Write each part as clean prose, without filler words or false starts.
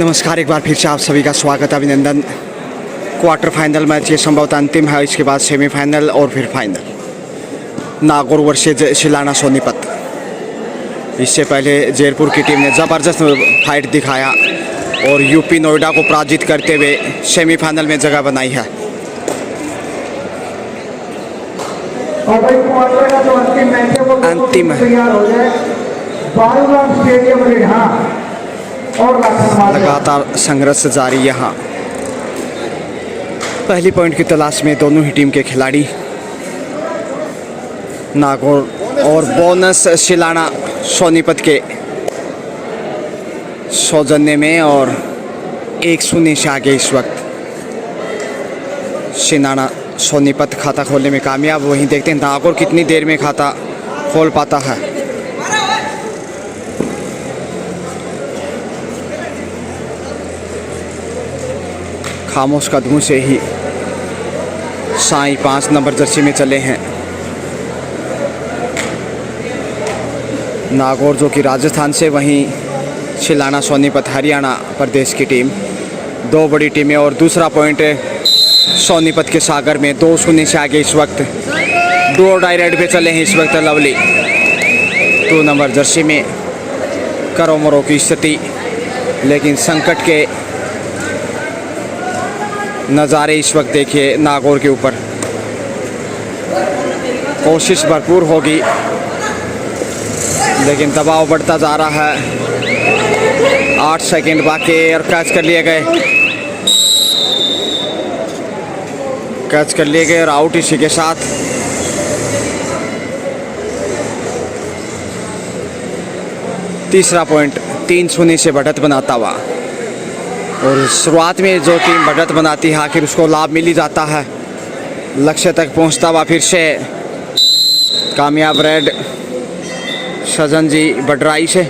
नमस्कार, एक बार फिर से आप सभी का स्वागत, अभिनंदन। क्वार्टर फाइनल मैच ये संभवतः अंतिम है, इसके बाद सेमीफाइनल और फिर फाइनल। नागौर वर्सेज शिलाना सोनीपत। इससे पहले जयपुर की टीम ने ज़बरदस्त फाइट दिखाया और यूपी नोएडा को पराजित करते हुए सेमीफाइनल में जगह बनाई है। अंतिम लगातार संघर्ष जारी यहाँ। पहली पॉइंट की तलाश में दोनों ही टीम के खिलाड़ी। नागौर और बोनस शिलाना सोनीपत के सौजन्य में और 1-0 से आगे इस वक्त शिलाना सोनीपत खाता खोलने में कामयाब। वहीं देखते हैं नागौर कितनी देर में खाता खोल पाता है। खामोश कदमों से ही साई 5 नंबर जर्सी में चले हैं। नागौर जो कि राजस्थान से, वहीं शिलाना सोनीपत हरियाणा प्रदेश की टीम। दो बड़ी टीमें और दूसरा पॉइंट सोनीपत के सागर में 2-0 से आगे इस वक्त डू और डाई रेड पे चले हैं। इस वक्त लवली 2 नंबर जर्सी में करो मरो की स्थिति, लेकिन संकट के नज़ारे इस वक्त देखिए नागौर के ऊपर। कोशिश भरपूर होगी लेकिन दबाव बढ़ता जा रहा है। 8 सेकंड बाकी और कैच कर लिए गए। कैच कर लिए गए और आउट इसी के साथ। तीसरा पॉइंट 3-0 से बढ़त बनाता हुआ। और शुरुआत में जो टीम बढ़त बनाती है आखिर उसको लाभ मिल ही जाता है। लक्ष्य तक पहुंचता हुआ फिर से कामयाब रेड सजन जी बडराई से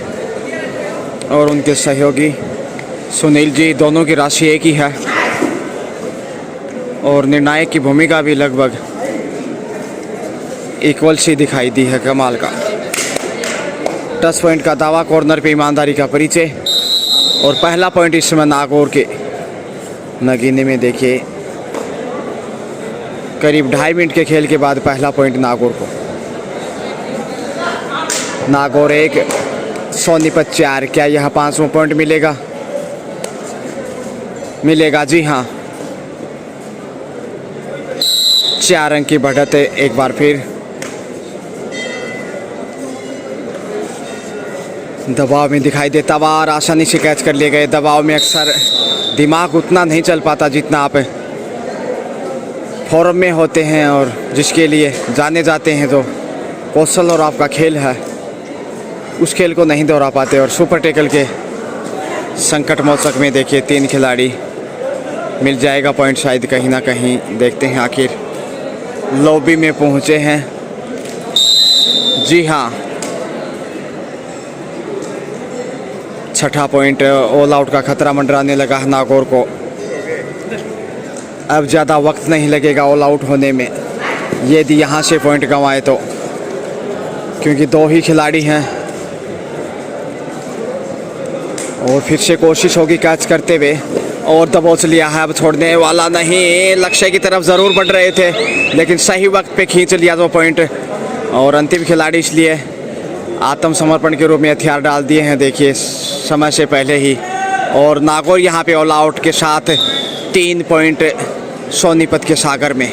और उनके सहयोगी सुनील जी, दोनों की राशि एक ही है और निर्णायक की भूमिका भी लगभग इक्वल सी दिखाई दी है। कमाल का टच पॉइंट का दावा, कॉर्नर पे ईमानदारी का परिचय और पहला पॉइंट इस समय नागौर के नगीने में। देखिए करीब 2.5 मिनट के खेल के बाद पहला पॉइंट नागौर को। नागौर 1 सोनीपत 4। क्या यह 5वां पॉइंट मिलेगा? मिलेगा, जी हाँ। 4 अंक की बढ़त एक बार फिर। दबाव में दिखाई देता हुआ और आसानी से कैच कर लिए गए। दबाव में अक्सर दिमाग उतना नहीं चल पाता जितना आप फॉर्म में होते हैं और जिसके लिए जाने जाते हैं। तो कौशल और आपका खेल है, उस खेल को नहीं दोहरा पाते। और सुपर टैकल के संकट मौसम में देखिए 3 खिलाड़ी। मिल जाएगा पॉइंट शायद कहीं ना कहीं। देखते हैं आखिर लॉबी में पहुंचे हैं। जी हाँ, 6ठा पॉइंट। ऑल आउट का खतरा मंडराने लगा है नागौर को। अब ज़्यादा वक्त नहीं लगेगा ऑल आउट होने में, यदि यहाँ से पॉइंट गंवाए तो, क्योंकि 2 ही खिलाड़ी हैं। और फिर से कोशिश होगी कैच करते हुए और दबोच लिया है। अब छोड़ने वाला नहीं, लक्ष्य की तरफ ज़रूर बढ़ रहे थे लेकिन सही वक्त पे खींच लिया 2 पॉइंट। और अंतिम खिलाड़ी इसलिए आत्मसमर्पण के रूप में हथियार डाल दिए हैं, देखिए समय से पहले ही। और नागौर यहाँ पे ऑल आउट के साथ 3 पॉइंट सोनीपत के सागर में।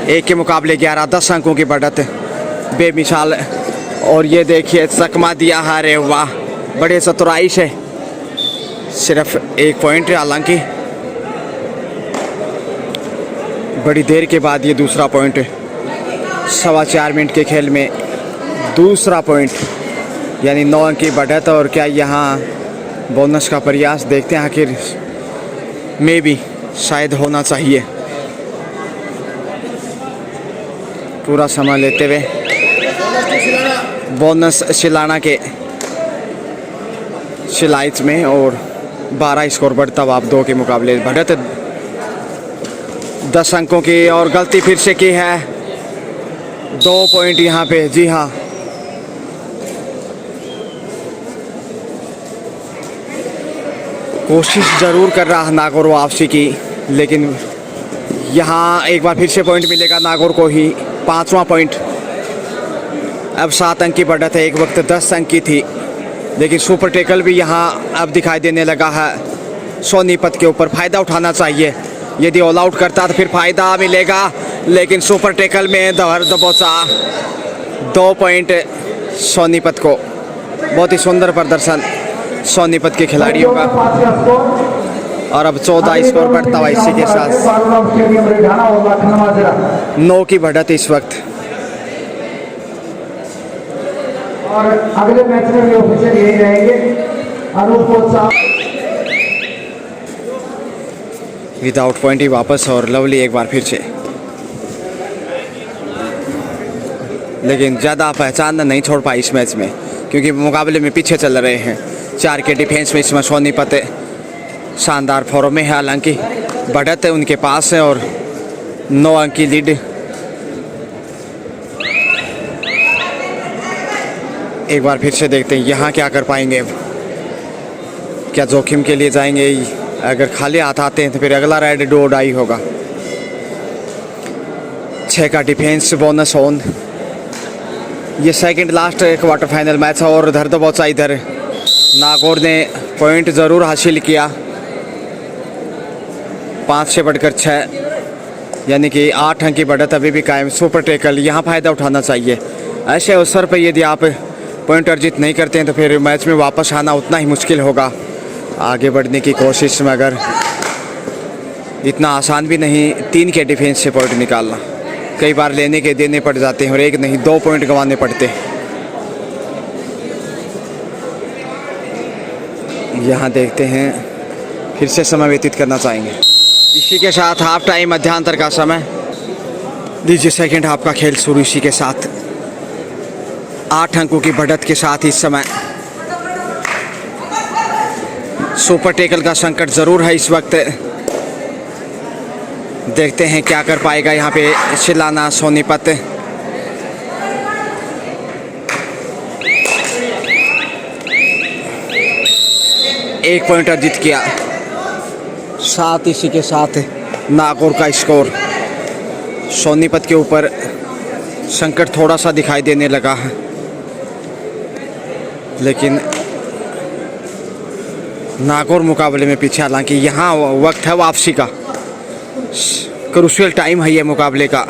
1 के मुकाबले 11, 10 अंकों की बढ़त बेमिसाल। और ये देखिए चकमा दिया है, अरे वाह, बड़े चतुराई से। सिर्फ 1 पॉइंट, हालांकि बड़ी देर के बाद ये दूसरा पॉइंट। 4.25 मिनट के खेल में दूसरा पॉइंट, यानी 9 अंक की बढ़त। और क्या यहाँ बोनस का प्रयास? देखते हैं आखिर में भी शायद होना चाहिए। पूरा समय लेते हुए बोनस शिलाना के शिलाइट्स में और 12 स्कोर बढ़ता हुआ। 2 के मुकाबले बढ़त 10 अंकों की। और गलती फिर से की है, 2 पॉइंट यहाँ पे। जी हाँ, कोशिश ज़रूर कर रहा है नागौर वापसी की, लेकिन यहाँ एक बार फिर से पॉइंट मिलेगा नागौर को ही, 5वां पॉइंट। अब 7 अंक की बढ़त है, एक वक्त 10 अंक की थी, लेकिन सुपर टैकल भी यहाँ अब दिखाई देने लगा है सोनीपत के ऊपर। फ़ायदा उठाना चाहिए, यदि ऑल आउट करता तो फिर फ़ायदा मिलेगा, लेकिन सुपर टैकल में दबोचा 2 पॉइंट सोनीपत को। बहुत ही सुंदर प्रदर्शन सोनीपत के खिलाड़ियों का, और अब 14 स्कोर बढ़ता हुआ इसी के साथ 9 की बढ़त इस वक्त। और अगले मैच में भी ऑफिसर यही रहेंगे, अनूप विदाउट पॉइंट ही वापस, और लवली एक बार फिर से, लेकिन ज़्यादा पहचान नहीं छोड़ पाई इस मैच में, क्योंकि मुकाबले में पीछे चल रहे हैं। 4 के डिफेंस में इसमें सोनीपत शानदार फॉर्म में है, हालांकि बढ़त उनके पास है और 9 अंक की लीड। एक बार फिर से देखते हैं यहाँ क्या कर पाएंगे। अब क्या जोखिम के लिए जाएंगे? अगर खाली हाथ आते हैं तो फिर अगला राइड डू और डाई होगा। 6 का डिफेंस बोनस ऑन। ये second last quarter final match है, और इधर तो बहुत सा इधर नागौर ने पॉइंट ज़रूर हासिल किया, 5 से बढ़कर 6, यानी कि 8 अंक की बढ़त अभी भी कायम। सुपर टैकल यहाँ फ़ायदा उठाना चाहिए। ऐसे अवसर पर यदि आप पॉइंट अर्जित नहीं करते हैं तो फिर मैच में वापस आना उतना ही मुश्किल होगा। आगे बढ़ने की कोशिश में अगर इतना आसान भी नहीं 3 के डिफेंस से पॉइंट निकालना, कई बार लेने के देने पड़ जाते हैं और 1 नहीं 2 पॉइंट गंवाने पड़ते हैं। यहाँ देखते हैं, फिर से समय व्यतीत करना चाहेंगे। इसी के साथ हाफ टाइम मध्यांतर का समय लीजिए। सेकेंड हाफ का खेल शुरू इसी के साथ 8 अंकों की बढ़त के साथ इस समय सुपर टैकल का संकट ज़रूर है इस वक्त। देखते हैं क्या कर पाएगा यहाँ पे शिलाना सोनीपत। एक पॉइंट अर्जित किया, 7 इसी के साथ नागौर का स्कोर। सोनीपत के ऊपर संकट थोड़ा सा दिखाई देने लगा है, लेकिन नागौर मुकाबले में पीछे। हालांकि यहाँ वक्त है वापसी का, क्रूशियल टाइम है ये मुकाबले का,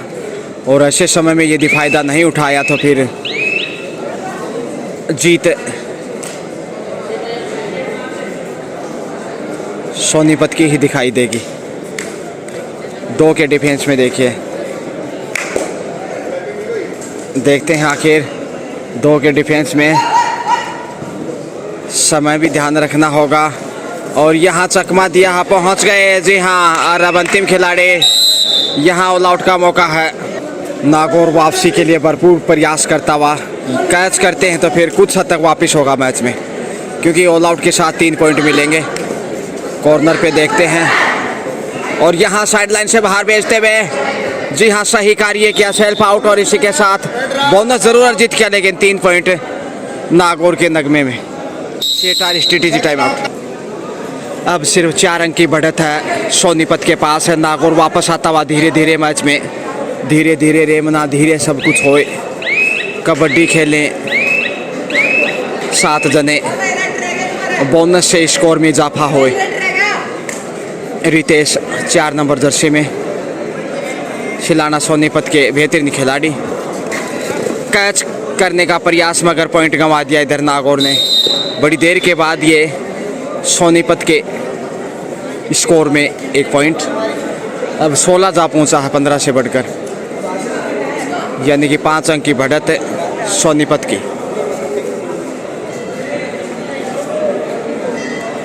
और ऐसे समय में यदि फ़ायदा नहीं उठाया तो फिर जीत सोनीपत की ही दिखाई देगी। 2 के डिफेंस में देखिए, देखते हैं आखिर 2 के डिफेंस में समय भी ध्यान रखना होगा। और यहाँ चकमा दिया, पहुँच गए। जी हाँ, और अब अंतिम खिलाड़ी, यहाँ ऑल आउट का मौका है। नागौर वापसी के लिए भरपूर प्रयास करता हुआ, कैच करते हैं तो फिर कुछ हद तक वापस होगा मैच में, क्योंकि ऑल आउट के साथ 3 पॉइंट मिलेंगे। कॉर्नर पे देखते हैं, और यहाँ साइडलाइन से बाहर भेजते हुए, जी हाँ सही कार्य किया, सेल्फ आउट, और इसी के साथ बोनस ज़रूर अर्जित किया, लेकिन 3 पॉइंट नागौर के नगमे में। Theatre strategy time out. अब सिर्फ 4 अंक की बढ़त है सोनीपत के पास है। नागौर वापस आता हुआ धीरे धीरे मैच में, धीरे धीरे रेमना, धीरे सब कुछ होए। कबड्डी खेलें 7 जने, बोनस से स्कोर में इजाफा होए। रितेश 4 नंबर जर्सी में, शिलाना सोनीपत के बेहतरीन खिलाड़ी। कैच करने का प्रयास मगर पॉइंट गंवा दिया इधर नागौर ने। बड़ी देर के बाद ये सोनीपत के स्कोर में 1 पॉइंट अब 16 जा पहुंचा है 15 से बढ़कर, यानी कि 5 अंक की बढ़त सोनीपत की।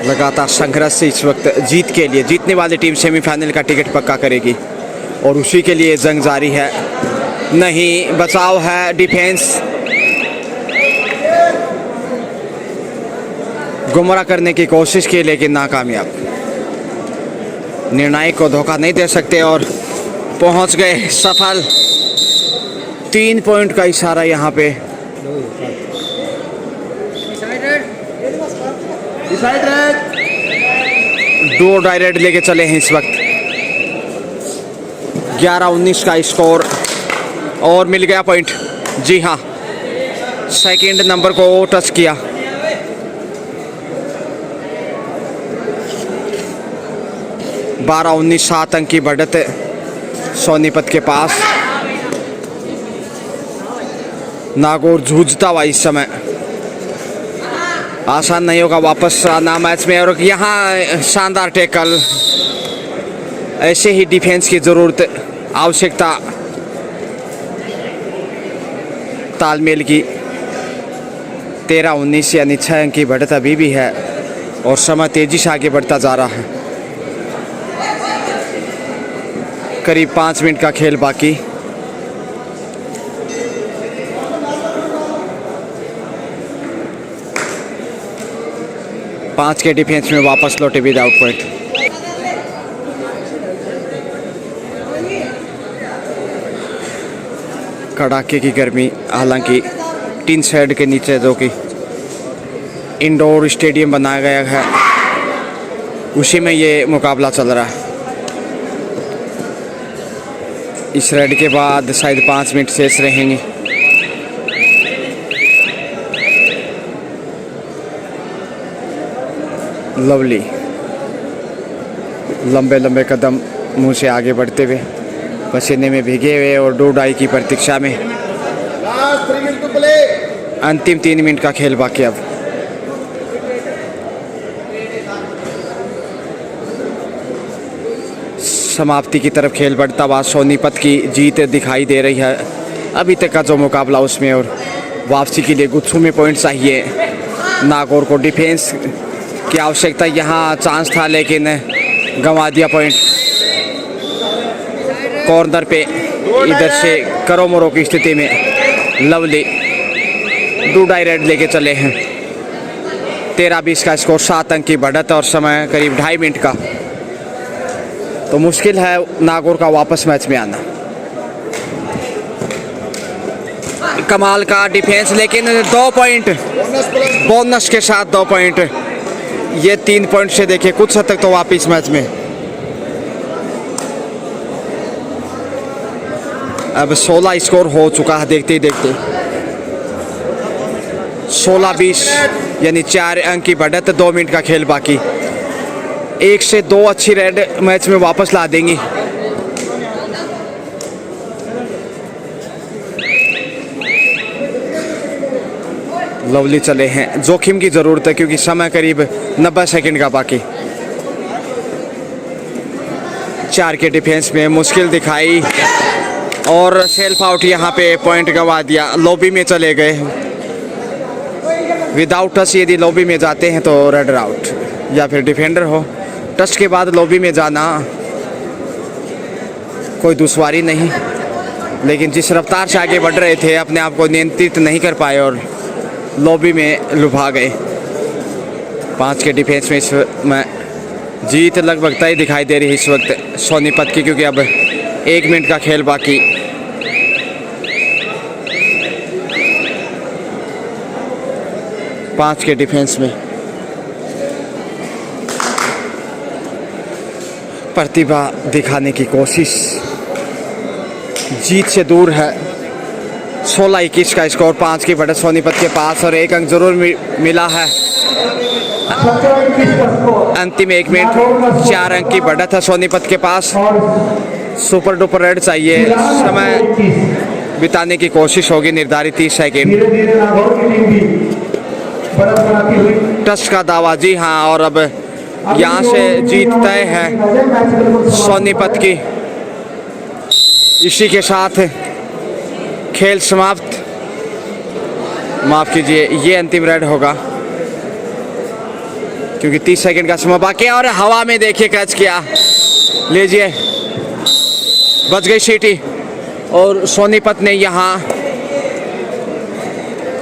लगातार संघर्ष इस वक्त जीत के लिए, जीतने वाली टीम सेमीफाइनल का टिकट पक्का करेगी, और उसी के लिए जंग जारी है। नहीं, बचाव है, डिफेंस गुमराह करने की कोशिश की, लेकिन नाकामयाब। निर्णायक को धोखा नहीं दे सकते, और पहुंच गए सफल। 3 पॉइंट का इशारा यहाँ पे। दो डायरेक्ट लेके चले हैं इस वक्त। 11-19 का स्कोर और मिल गया पॉइंट। जी हाँ, सेकंड नंबर को टच किया। बारह 19 7 अंक की बढ़त सोनीपत के पास। नागौर जूझता हुआ इस समय, आसान नहीं होगा वापस आना मैच में। और यहाँ शानदार टैकल, ऐसे ही डिफेंस की ज़रूरत, आवश्यकता तालमेल की। 13-19 यानी 6 अंक की बढ़त अभी भी है और समय तेज़ी से आगे बढ़ता जा रहा है। करीब 5 मिनट का खेल बाकी। पाँच के डिफेंस में वापस लौटे विदाउट पॉइंट। कड़ाके की गर्मी, हालांकि टीन शेड के नीचे जो कि इंडोर स्टेडियम बनाया गया है, उसी में ये मुकाबला चल रहा है। इस रेड के बाद शायद 5 मिनट शेष रहेंगे। लवली लंबे लंबे कदम मुंह से आगे बढ़ते हुए, पसीने में भीगे हुए और दो डाई की प्रतीक्षा में। अंतिम 3 मिनट का खेल बाकी। अब समाप्ति की तरफ खेल बढ़ता हुआ सोनीपत की जीत दिखाई दे रही है अभी तक का जो मुकाबला उसमें। और वापसी के लिए गुत्थू में पॉइंट चाहिए नागौर को। डिफेंस की आवश्यकता, यहाँ चांस था लेकिन गंवा दिया पॉइंट। कॉर्नर पे इधर से करो मरो की स्थिति में लवली दो डायरेक्ट लेके चले हैं। 13-20 का स्कोर, 7 अंक की बढ़त और समय करीब 2.5 मिनट का। तो मुश्किल है नागौर का वापस मैच में आना। कमाल का डिफेंस, लेकिन 2 पॉइंट बोनस के साथ 2 पॉइंट। ये 3 पॉइंट से देखिए कुछ हद तक तो वापस मैच में। अब 16 स्कोर हो चुका है देखते ही देखते। 16-20 यानी 4 अंक की बढ़त, 2 मिनट का खेल बाकी। 1 से 2 अच्छी रेड मैच में वापस ला देंगी। लवली चले हैं, जोखिम की जरूरत है क्योंकि समय करीब 90 सेकंड का बाकी। 4 के डिफेंस में मुश्किल दिखाई और सेल्फ आउट, यहाँ पे पॉइंट गंवा दिया। लॉबी में चले गए विदाउट टच। यदि लॉबी में जाते हैं तो रेड आउट, या फिर डिफेंडर हो। टच के बाद लॉबी में जाना कोई दुश्वारी नहीं, लेकिन जिस रफ्तार से आगे बढ़ रहे थे अपने आप को नियंत्रित नहीं कर पाए और लॉबी में लुभा गए। 5 के डिफेंस में इसमें जीत लगभग तय दिखाई दे रही है इस वक्त सोनीपत की, क्योंकि अब 1 मिनट का खेल बाकी। पाँच के डिफेंस में प्रतिभा दिखाने की कोशिश, जीत से दूर है। 16-21 का स्कोर, 5 की बढ़त सोनीपत के पास और 1 अंक जरूर मिला है। अंतिम 1 मिनट, 4 अंक की बढ़त है सोनीपत के पास। सुपर डुपर रेड चाहिए, समय बिताने की कोशिश होगी। निर्धारित 30 सेकेंड। टच का दावा, जी हाँ, और अब यहाँ से जीत तय है सोनीपत की। इसी के साथ खेल समाप्त। माफ कीजिए, ये अंतिम रेड होगा क्योंकि 30 सेकंड का समय बाकी है। और हवा में देखिए कैच किया, लीजिए बच गई सीटी और सोनीपत ने यहाँ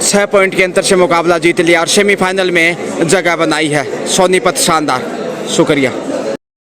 6 पॉइंट के अंतर से मुकाबला जीत लिया और सेमीफाइनल में जगह बनाई है। सोनीपत शानदार, शुक्रिया।